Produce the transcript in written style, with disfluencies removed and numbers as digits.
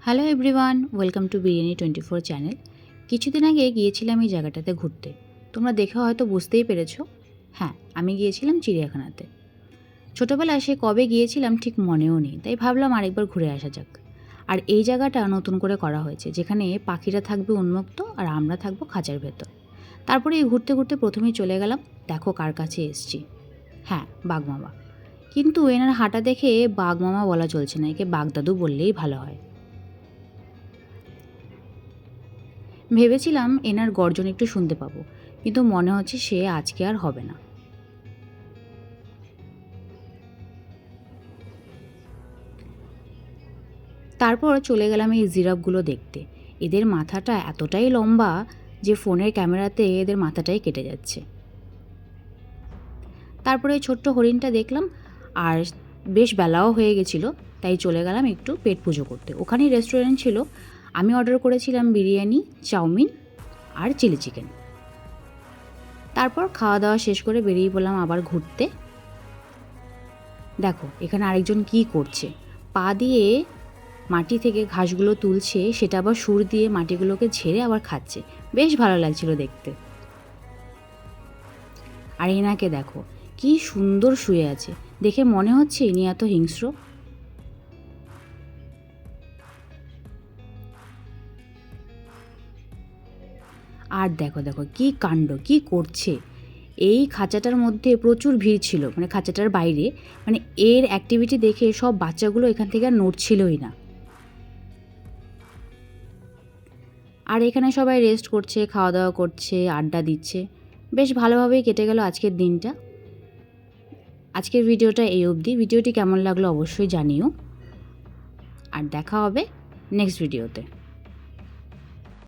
Hello everyone, welcome to biryani 24 channel. কিছুদিন আগে গিয়েছিলাম এই জায়গাটাতে ঘুরতে। তোমরা দেখে হয়তো বুঝতেই পেরেছো। হ্যাঁ, আমি গিয়েছিলাম চিড়িয়াখানাতে। ছোটোবেলায় সে কবে গিয়েছিলাম ঠিক মনেও নেই, তাই ভাবলাম আরেকবার ঘুরে আসা যাক। আর এই জায়গাটা নতুন করে করা হয়েছে, যেখানে পাখিরা থাকবে উন্মুক্ত আর আমরা থাকবো খাঁচার ভেতর। তারপরে এই ঘুরতে ঘুরতে প্রথমেই চলে গেলাম, দেখো কার কাছে এসছি। হ্যাঁ, বাঘমামা। কিন্তু এনার হাঁটা দেখে বাঘমামা বলা চলছে না, একে বাগদাদু বললেই ভালো হয়। ভেবেছিলাম এনার গর্জন একটু শুনতে পাবো, কিন্তু মনে হচ্ছে সে আজকে আর হবে না। তারপর চলে গেলাম এই জিরাফগুলো দেখতে। এদের মাথাটা এতটাই লম্বা যে ফোনের ক্যামেরাতে এদের মাথাটাই কেটে যাচ্ছে। তারপরে ছোট্ট হরিণটা দেখলাম, আর বেশ বেলাও হয়ে গেছিলো, তাই চলে গেলাম একটু পেট পুজো করতে। ওখানেই রেস্টুরেন্ট ছিল। আমি অর্ডার করেছিলাম বিরিয়ানি, চাউমিন আর চিলি চিকেন। তারপর খাওয়া দাওয়া শেষ করে বেরিয়ে পড়লাম আবার ঘুরতে। দেখো এখানে আরেকজন কি করছে, পা দিয়ে মাটি থেকে ঘাসগুলো তুলছে, সেটা আবার সুর দিয়ে মাটিগুলোকে ঝেড়ে আবার খাচ্ছে। বেশ ভালো লাগছিল দেখতে। আর এনাকে দেখো কি সুন্দর শুয়ে আছে, দেখে মনে হচ্ছে ইনি এত হিংস্র। আর দেখো দেখো কি কাণ্ড, কি করছে। এই খাঁচাটার মধ্যে প্রচুর ভিড় ছিল, মানে খাঁচাটার বাইরে, মানে এর অ্যাক্টিভিটি দেখে সব বাচ্চাগুলো এখান থেকে আর নড়ছিলই না। আর এখানে সবাই রেস্ট করছে, খাওয়া দাওয়া করছে, আড্ডা দিচ্ছে। বেশ ভালোভাবেই কেটে গেল আজকের দিনটা। আজকের ভিডিওটা এই অবধি। ভিডিওটি কেমন লাগলো অবশ্যই জানিও, আর দেখা হবে নেক্সট ভিডিওতে।